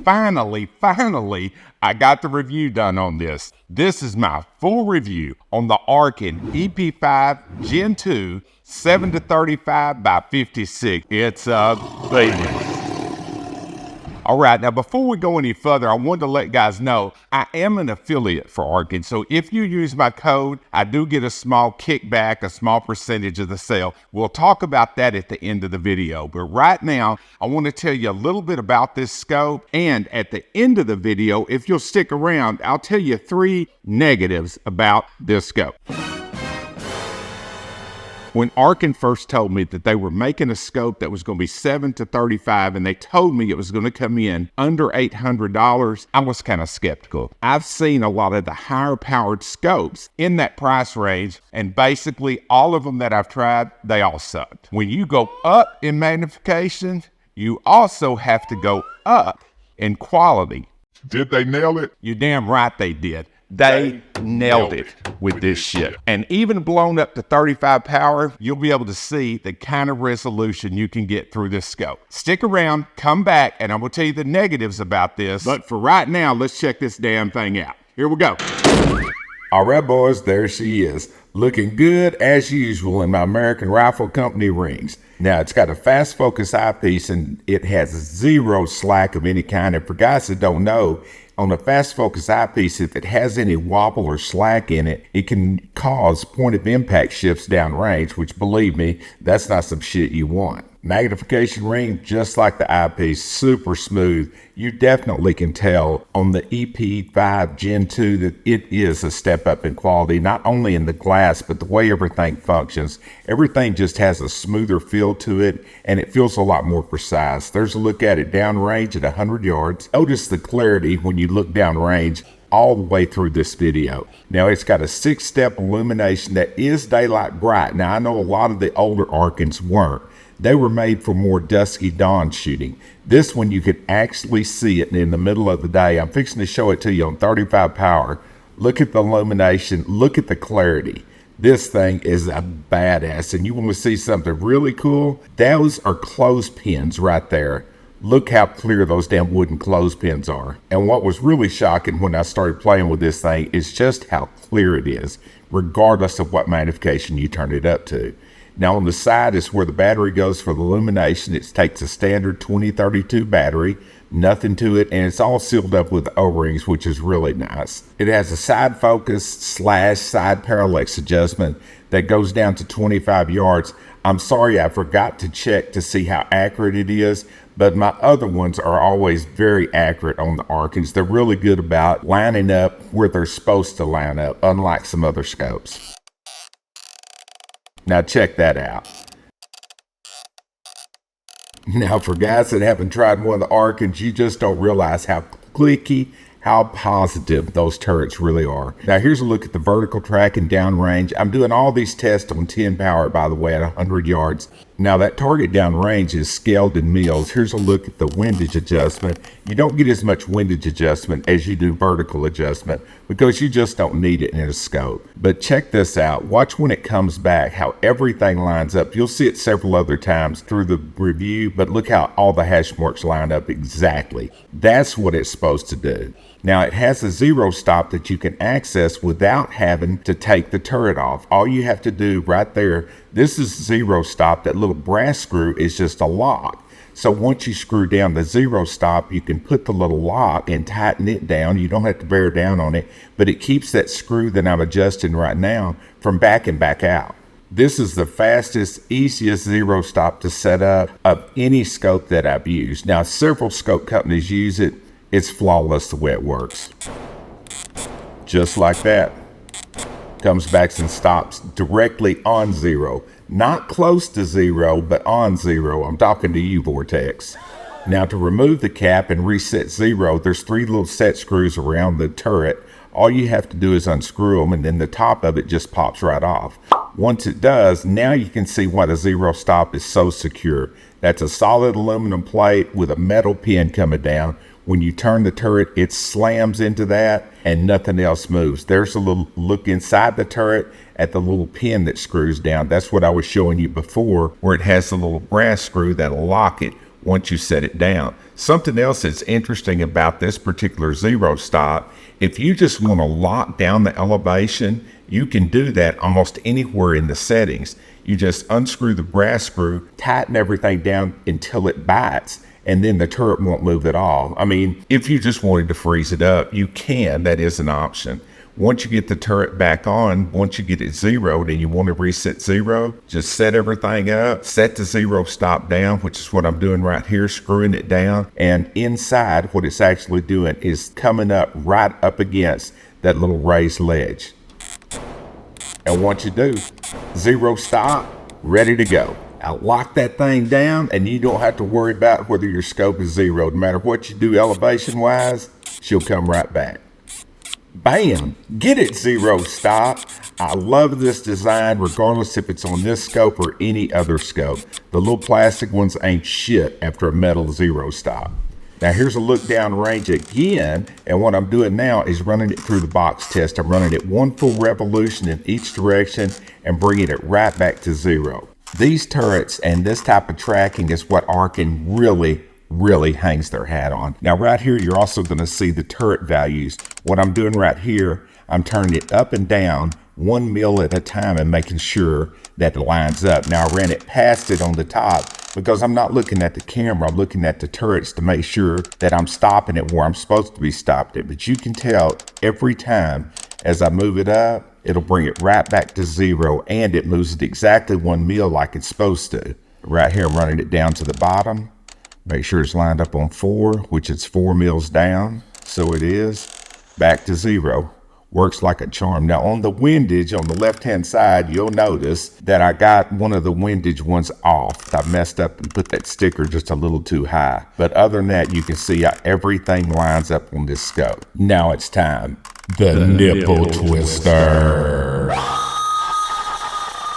Finally, I got the review done on this. This is my full review on the Arken ep5 Gen 2 7 to 35 by 56. It's a beast. All right, now before we go any further, I wanted to let guys know I am an affiliate for Arken. So if you use my code, I do get a small kickback, a small percentage of the sale. We'll talk about that at the end of the video. But right now, I want to tell you a little bit about this scope. And at the end of the video, if you'll stick around, I'll tell you 3 negatives about this scope. When Arken first told me that they were making a scope that was going to be 7 to 35 and they told me it was going to come in under $800, I was kind of skeptical. I've seen a lot of the higher powered scopes in that price range, and basically all of them that I've tried, they all sucked. When you go up in magnification, you also have to go up in quality. Did they nail it? You're damn right they did. They nailed it with this shit. And even blown up to 35 power, you'll be able to see the kind of resolution you can get through this scope. Stick around, come back, and I'm gonna tell you the negatives about this. But for right now, let's check this damn thing out. Here we go. All right, boys, there she is. Looking good as usual in my American Rifle Company rings. Now, it's got a fast focus eyepiece and it has zero slack of any kind. And for guys that don't know, on a fast focus eyepiece, if it has any wobble or slack in it, it can cause point of impact shifts downrange, which, believe me, that's not some shit you want. Magnification ring, just like the eyepiece, super smooth. You definitely can tell on the ep5 Gen 2 that it is a step up in quality, not only in the glass, but the way everything functions. Everything just has a smoother feel to it, and it feels a lot more precise. There's a look at it downrange at 100 yards. Notice the clarity when you look downrange all the way through this video. Now, it's got a 6-step illumination that is daylight bright. Now, I know a lot of the older Arkens weren't. They were made for more dusky dawn shooting. This one, you could actually see it in the middle of the day. I'm fixing to show it to you on 35 power. Look at the illumination. Look at the clarity. This thing is a badass. And you want to see something really cool? Those are clothespins right there. Look how clear those damn wooden clothespins are. And what was really shocking when I started playing with this thing is just how clear it is, regardless of what magnification you turn it up to. Now, on the side is where the battery goes for the illumination. It takes a standard 2032 battery, nothing to it, and it's all sealed up with O-rings, which is really nice. It has a side focus / side parallax adjustment that goes down to 25 yards. I'm sorry, I forgot to check to see how accurate it is, but my other ones are always very accurate on the Arkens. They're really good about lining up where they're supposed to line up, unlike some other scopes. Now check that out. Now for guys that haven't tried one of the Arkens, you just don't realize how clicky, how positive those turrets really are. Now here's a look at the vertical track and downrange. I'm doing all these tests on 10 power, by the way, at 100 yards. Now that target downrange is scaled in mils. Here's a look at the windage adjustment. You don't get as much windage adjustment as you do vertical adjustment because you just don't need it in a scope. But check this out. Watch when it comes back, how everything lines up. You'll see it several other times through the review, but look how all the hash marks line up exactly. That's what it's supposed to do. Now it has a zero stop that you can access without having to take the turret off. All you have to do right there, this is zero stop. That little brass screw is just a lock. So once you screw down the zero stop, you can put the little lock and tighten it down. You don't have to bear down on it, but it keeps that screw that I'm adjusting right now from backing back out. This is the fastest, easiest zero stop to set up of any scope that I've used. Now, several scope companies use it. It's flawless the way it works. Just like that. Comes back and stops directly on zero. Not close to zero, but on zero. I'm talking to you, Vortex. Now to remove the cap and reset zero, there's 3 little set screws around the turret. All you have to do is unscrew them and then the top of it just pops right off. Once it does, now you can see why the zero stop is so secure. That's a solid aluminum plate with a metal pin coming down. When you turn the turret, it slams into that and nothing else moves. There's a little look inside the turret at the little pin that screws down. That's what I was showing you before, where it has a little brass screw that'll lock it. once you set it down. Something else that's interesting about this particular zero stop, if you just want to lock down the elevation, you can do that almost anywhere in the settings. You just unscrew the brass screw, tighten everything down until it bites, and then the turret won't move at all. I mean, if you just wanted to freeze it up, you can. That is an option. Once you get the turret back on, once you get it zeroed and you want to reset zero, just set everything up, set the zero stop down, which is what I'm doing right here, screwing it down. And inside, what it's actually doing is coming up right up against that little raised ledge. And once you do, zero stop, ready to go. I'll lock that thing down and you don't have to worry about whether your scope is zeroed. No matter what you do elevation wise, she'll come right back. Bam! Get it, zero stop. I love this design regardless if it's on this scope or any other scope. The little plastic ones ain't shit after a metal zero stop. Now here's a look down range again, and what I'm doing now is running it through the box test. I'm running it one full revolution in each direction and bringing it right back to zero. These turrets and this type of tracking is what Arken really hangs their hat on. Now right here, you're also going to see the turret values. What I'm doing right here, I'm turning it up and down 1 mil at a time and making sure that it lines up. Now I ran it past it on the top because I'm not looking at the camera, I'm looking at the turrets to make sure that I'm stopping it where I'm supposed to be stopped it. But you can tell every time as I move it up, it'll bring it right back to zero, and it moves it exactly 1 mil like it's supposed to. Right here, I'm running it down to the bottom. Make sure it's lined up on 4, which it's 4 mils down. So it is back to zero. Works like a charm. Now on the windage on the left-hand side, you'll notice that I got one of the windage ones off. I messed up and put that sticker just a little too high. But other than that, you can see how everything lines up on this scope. Now it's time. The nipple twister.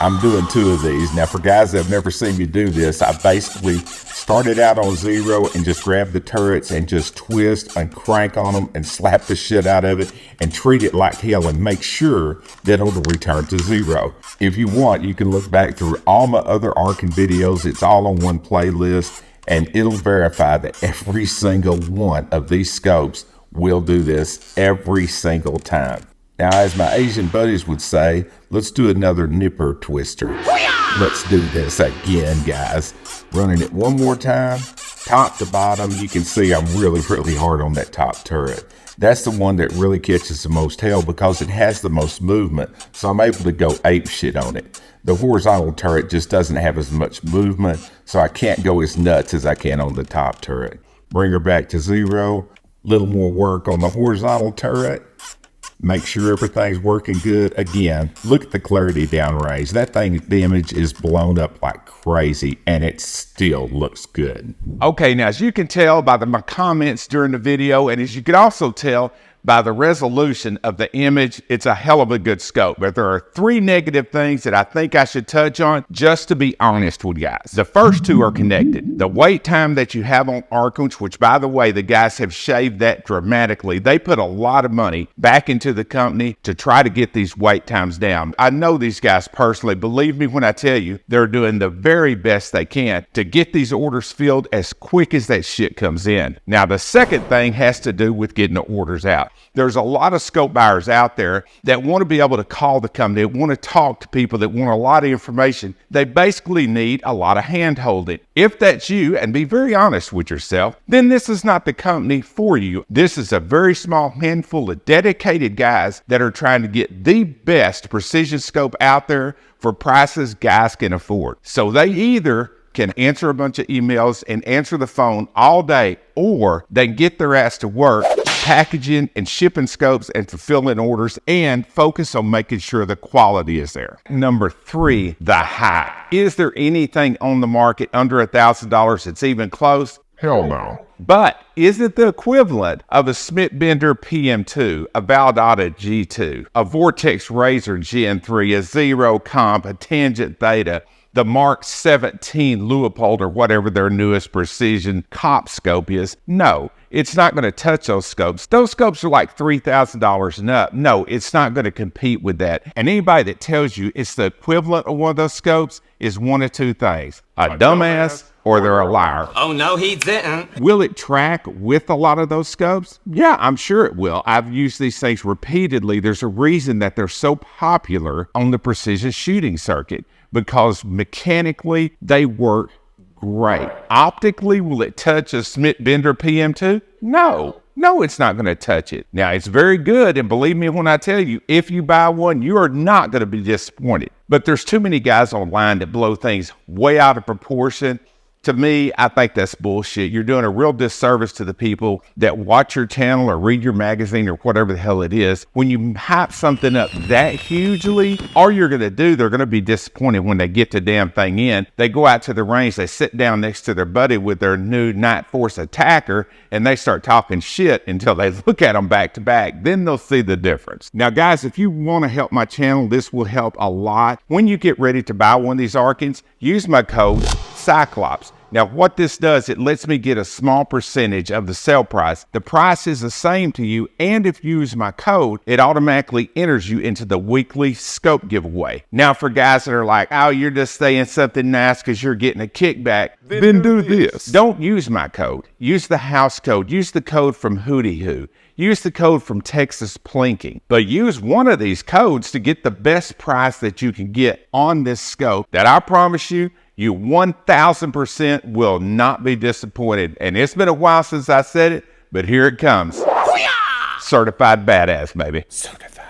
I'm doing 2 of these. Now for guys that have never seen me do this, I basically started out on zero and just grab the turrets and just twist and crank on them and slap the shit out of it and treat it like hell and make sure that it'll return to zero. If you want, you can look back through all my other Arken videos. It's all on one playlist and it'll verify that every single one of these scopes will do this every single time. Now, as my Asian buddies would say, let's do another nipper twister. Let's do this again, guys. Running it one more time, top to bottom. You can see I'm really hard on that top turret. That's the one that really catches the most hell because it has the most movement, so I'm able to go ape shit on it. The horizontal turret just doesn't have as much movement, so I can't go as nuts as I can on the top turret. Bring her back to zero. Little more work on the horizontal turret. Make sure everything's working good. Again, look at the clarity downrange. That thing, the image is blown up like crazy and it still looks good. Okay, now as you can tell by my comments during the video, and as you can also tell by the resolution of the image, it's a hell of a good scope. But there are 3 negative things that I think I should touch on just to be honest with you guys. The first 2 are connected. The wait time that you have on Arken, which by the way, the guys have shaved that dramatically. They put a lot of money back into the company to try to get these wait times down. I know these guys personally. Believe me when I tell you, they're doing the very best they can to get these orders filled as quick as that shit comes in. Now, the second thing has to do with getting the orders out. There's a lot of scope buyers out there that want to be able to call the company, that want to talk to people, that want a lot of information. They basically need a lot of hand-holding. If that's you, and be very honest with yourself, then this is not the company for you. This is a very small handful of dedicated guys that are trying to get the best precision scope out there for prices guys can afford. So they either can answer a bunch of emails and answer the phone all day, or they can get their ass to work packaging and shipping scopes and fulfilling orders and focus on making sure the quality is there. Number 3, the hype. Is there anything on the market under $1,000 that's even close? Hell no. But is it the equivalent of a Smith Bender PM2, a Valdata G2, a Vortex Razor Gen 3, a Zero Comp, a Tangent Theta, the Mark 17 Leupold, or whatever their newest precision cop scope is? No, it's not going to touch those scopes. Those scopes are like $3,000 and up. No, it's not going to compete with that. And anybody that tells you it's the equivalent of one of those scopes is one of 2 things: a dumbass or they're a liar. Oh, no, he didn't. Will it track with a lot of those scopes? Yeah, I'm sure it will. I've used these things repeatedly. There's a reason that they're so popular on the precision shooting circuit, because mechanically they work great. Optically, will it touch a Smith Bender PM2? No, it's not going to touch it. Now, it's very good, and believe me when I tell you, if you buy one, you are not going to be disappointed. But there's too many guys online that blow things way out of proportion. To me, I think that's bullshit. You're doing a real disservice to the people that watch your channel or read your magazine or whatever the hell it is. When you hype something up that hugely, all you're going to do, they're going to be disappointed when they get the damn thing in. They go out to the range, they sit down next to their buddy with their new Night Force attacker, and they start talking shit until they look at them back to back. Then they'll see the difference. Now, guys, if you want to help my channel, this will help a lot. When you get ready to buy one of these Arkens, use my code Cyclops. Now, what this does, it lets me get a small percentage of the sale price. The price is the same to you, and if you use my code, it automatically enters you into the weekly scope giveaway. Now, for guys that are like, oh, you're just saying something nice because you're getting a kickback, then do this. Don't use my code. Use the house code. Use the code from Hootie Hoo. Use the code from Texas Plinking. But use one of these codes to get the best price that you can get on this scope that I promise you, you 1000% will not be disappointed. And it's been a while since I said it, but here it comes. Certified badass, baby. Certified.